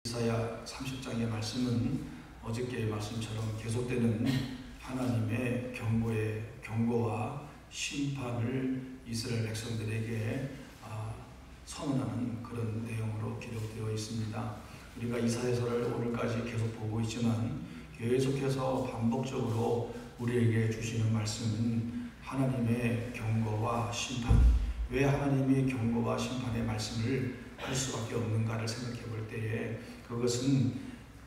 이사야 30장의 말씀은 어저께의 말씀처럼 계속되는 하나님의 경고와 심판을 이스라엘 백성들에게 선언하는 그런 내용으로 기록되어 있습니다. 우리가 이사야서를 오늘까지 계속 보고 있지만 계속해서 반복적으로 우리에게 주시는 말씀은 하나님의 경고와 심판. 왜 하나님이 경고와 심판의 말씀을 할 수밖에 없는가를 생각해 볼 때에 그것은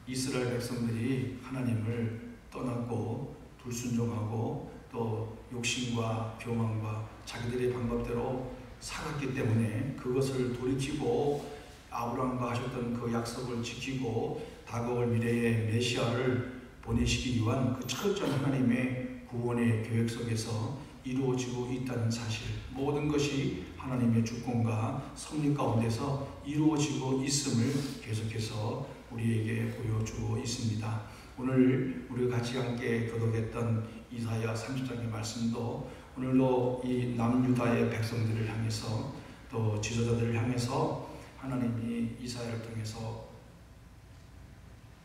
이스라엘 백성들이 하나님을 떠났고 불순종하고 또 욕심과 교만과 자기들의 방법대로 살았기 때문에 그것을 돌이키고 아브라함과 하셨던 그 약속을 지키고 다가올 미래의 메시아를 보내시기 위한 그 철저한 하나님의 구원의 계획 속에서 이루어지고 있다는 사실, 모든 것이 하나님의 주권과 섭리 가운데서 이루어지고 있음을 계속해서 우리에게 보여주고 있습니다. 오늘 우리가 같이 함께 교독했던 이사야 30장의 말씀도 오늘도 이 남유다의 백성들을 향해서 또 지도자들을 향해서 하나님이 이사야를 통해서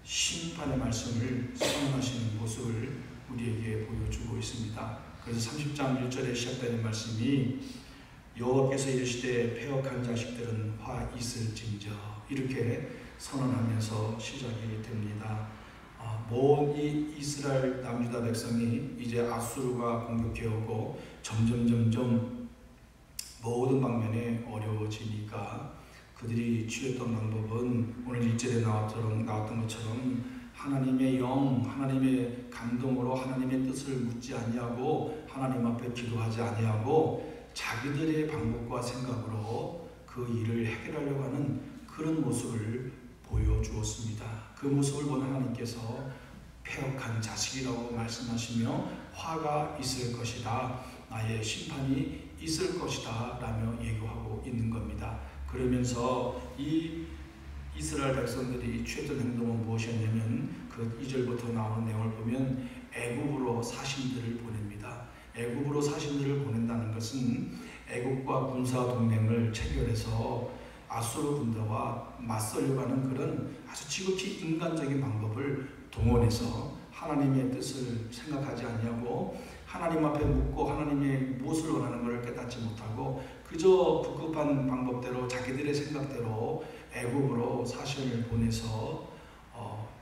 심판의 말씀을 선언하시는 모습을 우리에게 보여주고 있습니다. 그래서 30장 1절에 시작되는 말씀이 여호와께서 이르시되 패역한 자식들은 화 있을진저, 이렇게 선언하면서 시작이 됩니다. 이 이스라엘 남유다 백성이 이제 아수르가 공격해오고 점점 모든 방면에 어려워지니까 그들이 취했던 방법은 오늘 1절에 나왔던 것처럼 하나님의 영, 하나님의 감동으로 하나님의 뜻을 묻지 아니하고 하나님 앞에 기도하지 아니하고 자기들의 방법과 생각으로 그 일을 해결하려고 하는 그런 모습을 보여주었습니다. 그 모습을 본 하나님께서 패역한 자식이라고 말씀하시며 화가 있을 것이다, 나의 심판이 있을 것이다 라며 예고하고 있는 겁니다. 그러면서 이 이스라엘 백성들이 취했던 행동은 무엇이었냐면 그 2절부터 나오는 내용을 보면 애굽으로 사신들을 보냅니다. 애굽으로 사신들을 보낸다는 것은 애굽과 군사 동맹을 체결해서 아수르 군대와 맞서려고 하는 그런 아주 지극히 인간적인 방법을 동원해서 하나님의 뜻을 생각하지 아니하고 하나님 앞에 묻고 하나님의 무엇을 원하는 것을 깨닫지 못하고 그저 급급한 방법대로 자기들의 생각대로 애굽으로 사신을 보내서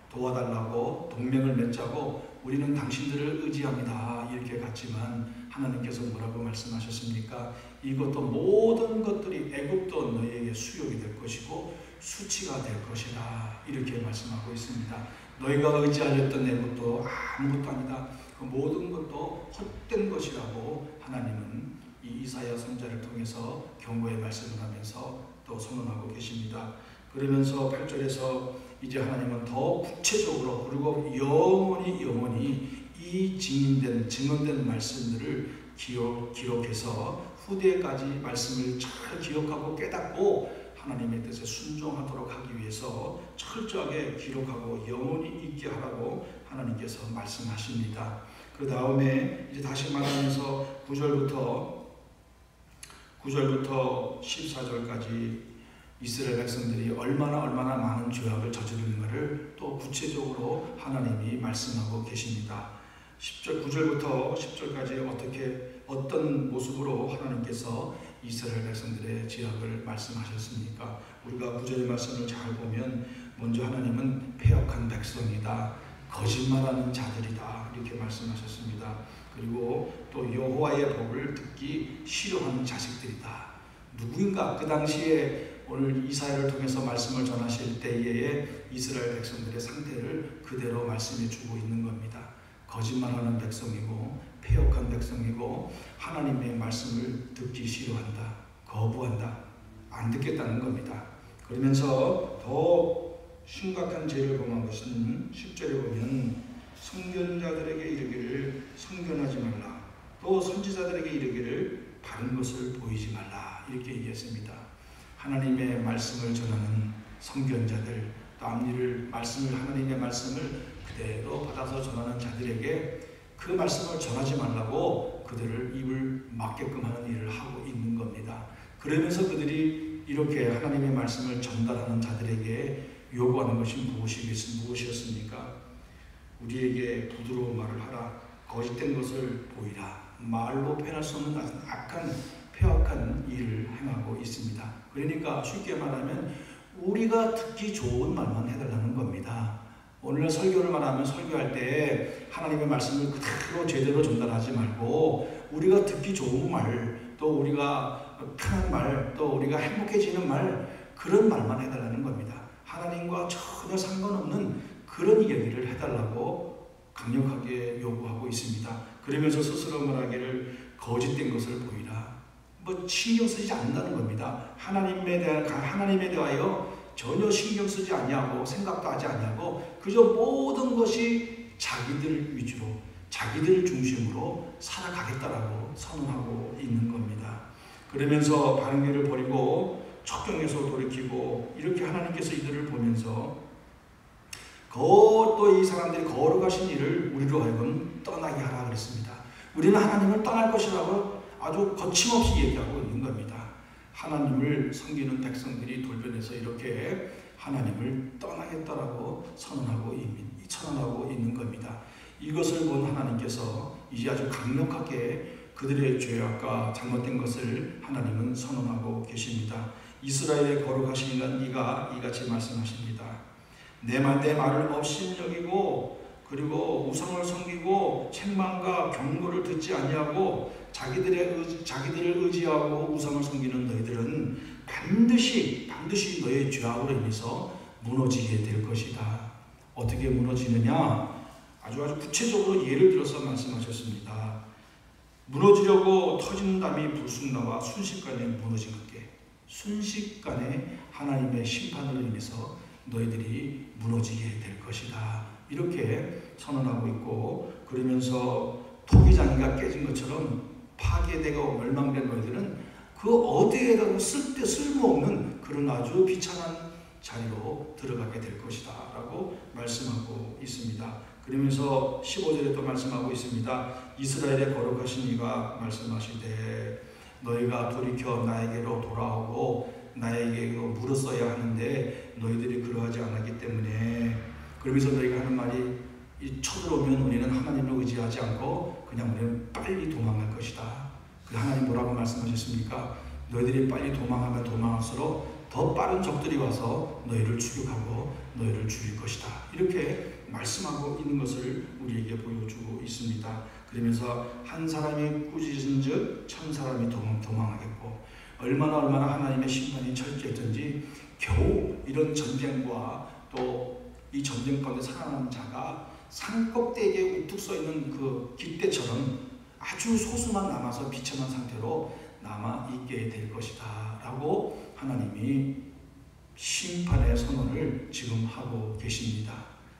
도와달라고 동맹을 맺자고 우리는 당신들을 의지합니다 이렇게 갔지만 하나님께서 뭐라고 말씀하셨습니까? 이것도 모든 것들이 애굽도 너희에게 수욕이 될 것이고 수치가 될 것이다 이렇게 말씀하고 있습니다. 너희가 의지하였던 애굽도 아무것도 아니다. 그 모든 것도 헛된 것이라고 하나님은 이 이사야 선지자를 통해서 경고의 말씀을 하면서 또 선언하고 계십니다. 그러면서 8절에서 이제 하나님은 더 구체적으로 그리고 영원히 이 증언된 말씀들을 기록해서 후대까지 말씀을 잘 기억하고 깨닫고 하나님의 뜻에 순종하도록 하기 위해서 철저하게 기록하고 영원히 있게 하라고 하나님께서 말씀하십니다. 그 다음에 이제 다시 말하면서 9절부터 14절까지 이스라엘 백성들이 얼마나 많은 죄악을 저지르는가를 또 구체적으로 하나님이 말씀하고 계십니다. 9절부터 10절까지 어떤 모습으로 하나님께서 이스라엘 백성들의 죄악을 말씀하셨습니까? 우리가 9절의 말씀을 잘 보면 먼저 하나님은 패역한 백성이다, 거짓말하는 자들이다 이렇게 말씀하셨습니다. 그리고 또 여호와의 법을 듣기 싫어하는 자식들이다. 누구인가? 그 당시에 오늘 이사야를 통해서 말씀을 전하실 때에 이스라엘 백성들의 상태를 그대로 말씀해 주고 있는 겁니다. 거짓말하는 백성이고 패역한 백성이고 하나님의 말씀을 듣기 싫어한다, 거부한다, 안 듣겠다는 겁니다. 그러면서 더 심각한 죄를 범한 것은 10절에 보면 선견자들에게 이르기를 선견하지 말라, 또 선지자들에게 이르기를 바른 것을 보이지 말라 이렇게 얘기했습니다. 하나님의 말씀을 전하는 선견자들, 또 앞니를 하나님의 말씀을 그대로 받아서 전하는 자들에게 그 말씀을 전하지 말라고 그들을 입을 막게끔 하는 일을 하고 있는 겁니다. 그러면서 그들이 이렇게 하나님의 말씀을 전달하는 자들에게 요구하는 것이 무엇이었습니까? 우리에게 부드러운 말을 하라. 거짓된 것을 보이라. 말로 표현할 수 없는 악한 폐악한 일을 행하고 있습니다. 그러니까 쉽게 말하면 우리가 듣기 좋은 말만 해달라는 겁니다. 오늘 설교를 말하면 설교할 때 하나님의 말씀을 그대로 제대로 전달하지 말고 우리가 듣기 좋은 말, 또 우리가 편한 말, 또 우리가 행복해지는 말, 그런 말만 해달라는 겁니다. 하나님과 전혀 상관없는 그런 얘기를 해달라고 강력하게 요구하고 있습니다. 그러면서 스스로 말하기를 거짓된 것을 보이라. 신경 쓰지 않는다는 겁니다. 하나님에 대하여 전혀 신경 쓰지 아니하고 생각도 하지 아니하고 그저 모든 것이 자기들 위주로, 자기들 중심으로 살아가겠다라고 선언하고 있는 겁니다. 그러면서 바른 길을 버리고 척경에서 돌이키고 이렇게 하나님께서 이들을 보면서 또 이 사람들이 거룩하신 일을 우리로 하여금 떠나게 하라 그랬습니다. 우리는 하나님을 떠날 것이라고 아주 거침없이 얘기하고 있는 겁니다. 하나님을 섬기는 백성들이 돌변해서 이렇게 하나님을 떠나겠다라고 선언하고 있는 겁니다. 이것을 본 하나님께서 이제 아주 강력하게 그들의 죄악과 잘못된 것을 하나님은 선언하고 계십니다. 이스라엘의 거룩하신 이가 이같이 말씀하십니다. 내 말을 업신여기고 그리고 우상을 섬기고 책망과 경고를 듣지 아니하고 자기들을 의지하고 우상을 섬기는 너희들은 반드시 너의 죄악으로 인해서 무너지게 될 것이다. 어떻게 무너지느냐? 아주 구체적으로 예를 들어서 말씀하셨습니다. 무너지려고 터지는 담이 불쑥 나와 순식간에 무너진 것께 순식간에 하나님의 심판으로 인해서 너희들이 무너지게 될 것이다. 이렇게 선언하고 있고, 그러면서 토기장이가 깨진 것처럼 파괴되고 멸망된 너희들은 그 어디에다가 쓸모없는 그런 아주 비참한 자리로 들어가게 될 것이다 라고 말씀하고 있습니다. 그러면서 15절에 또 말씀하고 있습니다. 이스라엘의 거룩하신 이가 말씀하시되 너희가 돌이켜 나에게로 돌아오고 나에게로 물었어야 하는데 너희들이 그러하지 않았기 때문에, 그러면서 너희가 하는 말이 쳐들어오면 우리는 하나님을 의지하지 않고 그냥 우리는 빨리 도망갈 것이다. 그 하나님 뭐라고 말씀하셨습니까? 너희들이 빨리 도망하면 도망할수록 더 빠른 적들이 와서 너희를 추격하고 너희를 죽일 것이다. 이렇게 말씀하고 있는 것을 우리에게 보여주고 있습니다. 그러면서 한 사람이 꾸짖은 즉 천 사람이 도망하겠고, 얼마나 하나님의 심판이 철저했든지 겨우 이런 전쟁과 또 이 전쟁 가운데 살아남은 자가 산꼭대기에 우뚝 서 있는 그 깃대처럼 아주 소수만 남아서 비참한 상태로 남아 있게 될 것이다 라고 하나님이 심판의 선언을 지금 하고 계십니다.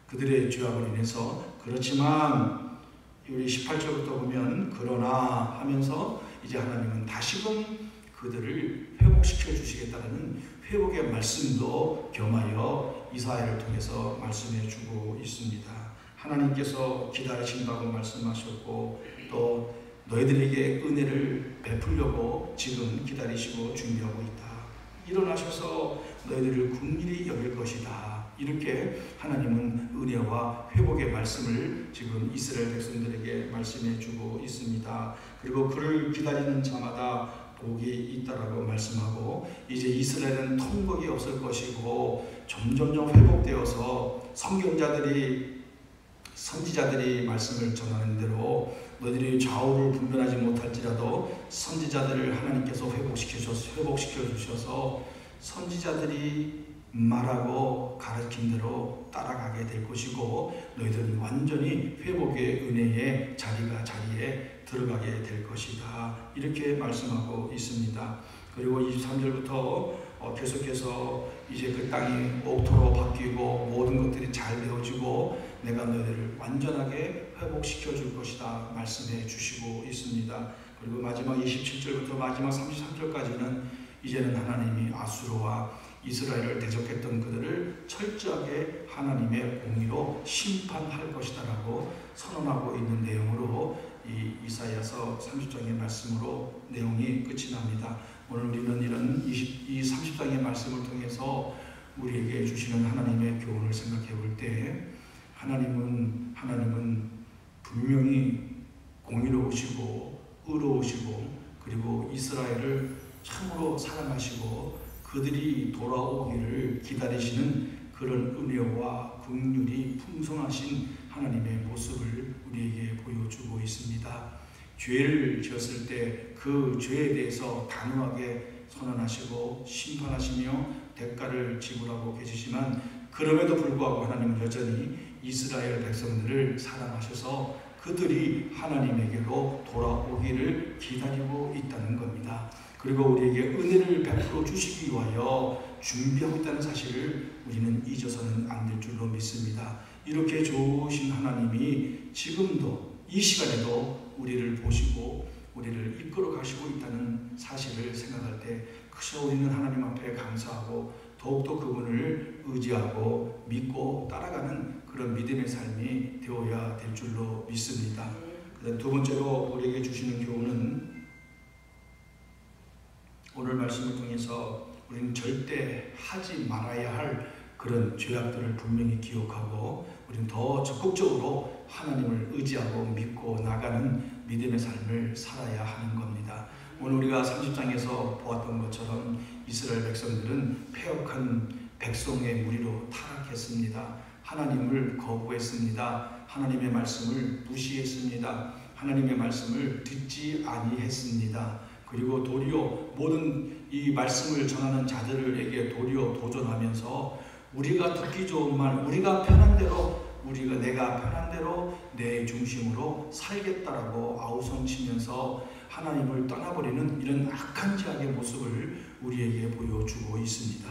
그들의 죄악으로 인해서. 그렇지만 우리 18절부터 보면 그러나 하면서 이제 하나님은 다시금 그들을 회복시켜 주시겠다는 회복의 말씀도 겸하여 이사야를 통해서 말씀해 주고 있습니다. 하나님께서 기다리신다고 말씀하셨고 또 너희들에게 은혜를 베풀려고 지금 기다리시고 준비하고 있다. 일어나셔서 너희들을 긍휼히 여길 것이다. 이렇게 하나님은 은혜와 회복의 말씀을 지금 이스라엘 백성들에게 말씀해 주고 있습니다. 그리고 그를 기다리는 자마다 복이 있다라고 말씀하고, 이제 이스라엘은 통곡이 없을 것이고 점점점 회복되어서 선지자들이 말씀을 전하는 대로 너희들이 좌우를 분별하지 못할지라도 선지자들을 하나님께서 회복시켜 주셔서 선지자들이 말하고 가르친 대로 따라가게 될 것이고 너희들은 완전히 회복의 은혜의 자리에 들어가게 될 것이다. 이렇게 말씀하고 있습니다. 그리고 23절부터 계속해서 이제 그 땅이 옥토로 바뀌고 모든 것들이 잘 되어지고 내가 너희들을 완전하게 회복시켜 줄 것이다 말씀해 주시고 있습니다. 그리고 마지막 27절부터 마지막 33절까지는 이제는 하나님이 아수르와 이스라엘을 대적했던 그들을 철저하게 하나님의 공의로 심판할 것이다라고 선언하고 있는 내용으로 이 이사야서 30장의 말씀으로 내용이 끝이 납니다. 오늘 우리는 이 30장의 말씀을 통해서 우리에게 주시는 하나님의 교훈을 생각해 볼 때 하나님은 분명히 공의로우시고 의로우시고 그리고 이스라엘을 참으로 사랑하시고 그들이 돌아오기를 기다리시는 그런 은혜와 긍휼이 풍성하신 하나님의 모습을 우리에게 보여주고 있습니다. 죄를 지었을 때 그 죄에 대해서 단호하게 선언하시고 심판하시며 대가를 지불하고 계시지만 그럼에도 불구하고 하나님은 여전히 이스라엘 백성들을 사랑하셔서 그들이 하나님에게로 돌아오기를 기다리고 있다는 겁니다. 그리고 우리에게 은혜를 베풀어 주시기 위하여 준비하고 있다는 사실을 우리는 잊어서는 안 될 줄로 믿습니다. 이렇게 좋으신 하나님이 지금도 이 시간에도 우리를 보시고 우리를 이끌어 가시고 있다는 사실을 생각할 때 그저 우리는 하나님 앞에 감사하고 더욱더 그분을 의지하고 믿고 따라가는 그런 믿음의 삶이 되어야 될 줄로 믿습니다. 그다음 두 번째로 우리에게 주시는 교훈은 오늘 말씀을 통해서 우리는 절대 하지 말아야 할 그런 죄악들을 분명히 기억하고 우리는 더 적극적으로 하나님을 의지하고 믿고 나가는 믿음의 삶을 살아야 하는 겁니다. 오늘 우리가 30장에서 보았던 것처럼 이스라엘 백성들은 패역한 백성의 무리로 타락했습니다. 하나님을 거부했습니다. 하나님의 말씀을 무시했습니다. 하나님의 말씀을 듣지 아니했습니다. 그리고 도리어 모든 이 말씀을 전하는 자들에게 도리어 도전하면서 우리가 듣기 좋은 말, 우리가 편한 대로 내가 편한 대로 내 중심으로 살겠다라고 아우성치면서 하나님을 떠나버리는 이런 악한 죄악의 모습을 우리에게 보여주고 있습니다.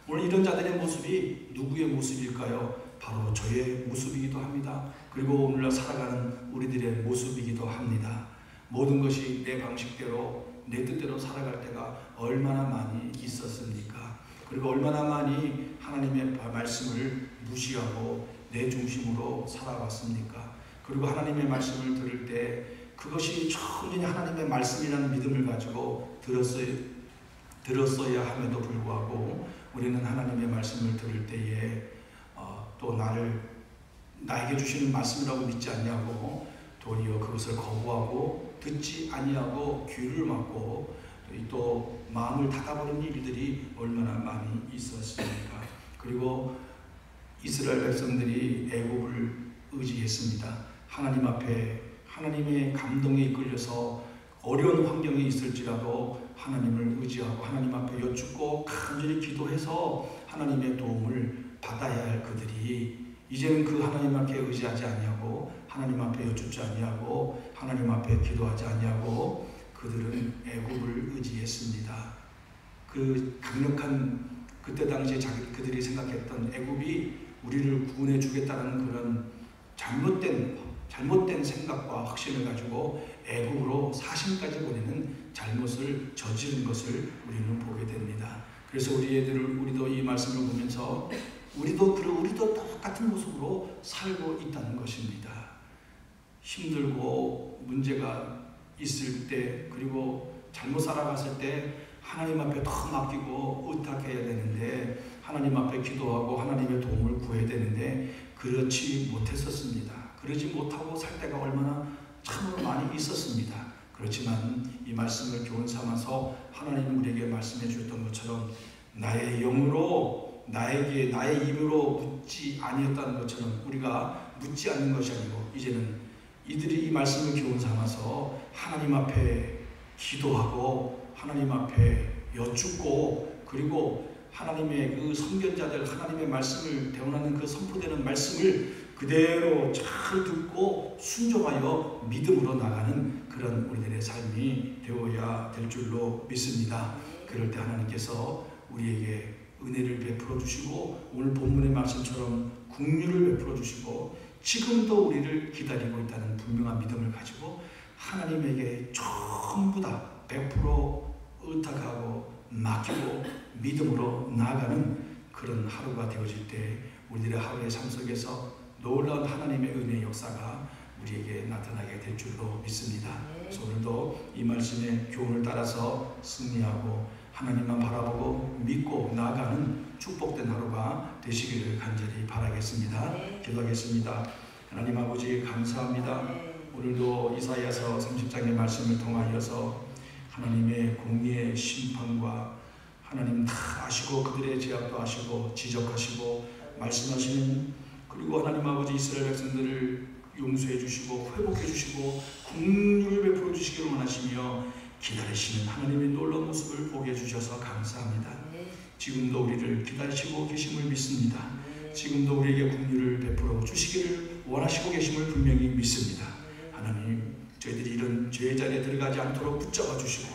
오늘 이런 자들의 모습이 누구의 모습일까요? 바로 저의 모습이기도 합니다. 그리고 오늘날 살아가는 우리들의 모습이기도 합니다. 모든 것이 내 방식대로 내 뜻대로 살아갈 때가 얼마나 많이 있었습니까? 그리고 얼마나 많이 하나님의 말씀을 무시하고 내 중심으로 살아왔습니까? 그리고 하나님의 말씀을 들을 때 그것이 충분히 하나님의 말씀이라는 믿음을 가지고 들었어야 함에도 불구하고 우리는 하나님의 말씀을 들을 때에 또 나에게 주시는 말씀이라고 믿지 않냐고 도리어 그것을 거부하고 듣지 아니하고 귀를 막고 또 마음을 닫아버린 일들이 얼마나 많이 있었습니까? 그리고 이스라엘 백성들이 애굽을 의지했습니다. 하나님 앞에 하나님의 감동에 이끌려서 어려운 환경에 있을지라도 하나님을 의지하고 하나님 앞에 여쭙고 간절히 기도해서 하나님의 도움을 받아야 할 그들이 이제는 그 하나님 앞에 의지하지 아니하고 하나님 앞에 여쭙지 아니하고 하나님 앞에 기도하지 아니하고 그들은 애굽을 의지했습니다. 그 강력한 그때 당시에 그들이 생각했던 애굽이 우리를 구원해 주겠다는 그런 잘못된 생각과 확신을 가지고 애굽으로 사신까지 보내는 잘못을 저지른 것을 우리는 보게 됩니다. 그래서 우리도 이 말씀을 보면서 우리도 똑같은 모습으로 살고 있다는 것입니다. 힘들고 문제가 있을 때 그리고 잘못 살아갔을 때 하나님 앞에 더 맡기고 의탁해야 되는데 하나님 앞에 기도하고 하나님의 도움을 구해야 되는데 그렇지 못했었습니다. 그러지 못하고 살 때가 얼마나 참으로 많이 있었습니다. 그렇지만 이 말씀을 교훈 삼아서 하나님 우리에게 말씀해 주셨던 것처럼 나의 영으로 나의 입으로 묻지 아니었다는 것처럼 우리가 묻지 않는 것이 아니고 이제는 이들이 이 말씀을 교훈 삼아서 하나님 앞에 기도하고 하나님 앞에 여쭙고 그리고 하나님의 그 선견자들 하나님의 말씀을 대언하는 그 선포되는 말씀을 그대로 잘 듣고 순종하여 믿음으로 나가는 그런 우리들의 삶이 되어야 될 줄로 믿습니다. 그럴 때 하나님께서 우리에게 은혜를 베풀어 주시고 오늘 본문의 말씀처럼 긍휼을 베풀어 주시고 지금도 우리를 기다리고 있다는 분명한 믿음을 가지고 하나님에게 전부 다 100% 의탁하고 맡기고 믿음으로 나아가는 그런 하루가 되어질 때 우리들의 하루의 삶 속에서 놀라운 하나님의 은혜의 역사가 우리에게 나타나게 될 줄로 믿습니다. 그래서 오늘도 이 말씀의 교훈을 따라서 승리하고 하나님만 바라보고 믿고 나아가는 축복된 하루가 되시기를 간절히 바라겠습니다. 기도하겠습니다. 하나님 아버지 감사합니다. 오늘도 이사야서 30장의 말씀을 통하여서 하나님의 공의의 심판과 하나님 다 아시고 그들의 죄악도 아시고 지적하시고 말씀하시는, 그리고 하나님 아버지 이스라엘 백성들을 용서해 주시고 회복해 주시고 긍휼을 베풀어 주시기를 원하시며 기다리시는 하나님의 놀라운 모습을 보게 해주셔서 감사합니다. 지금도 우리를 기다리시고 계심을 믿습니다. 지금도 우리에게 긍휼을 베풀어 주시기를 원하시고 계심을 분명히 믿습니다. 하나님, 저희들이 이런 죄의 자리에 들어가지 않도록 붙잡아 주시고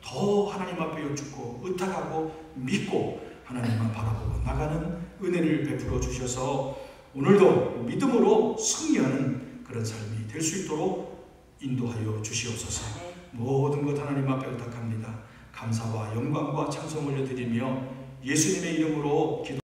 더 하나님 앞에 여쭙고 의탁하고 믿고 하나님만 바라보고 나가는 은혜를 베풀어 주셔서 오늘도 믿음으로 승리하는 그런 삶이 될 수 있도록 인도하여 주시옵소서. 모든 것 하나님 앞에 의탁합니다. 감사와 영광과 찬송 올려드리며 예수님의 이름으로 기도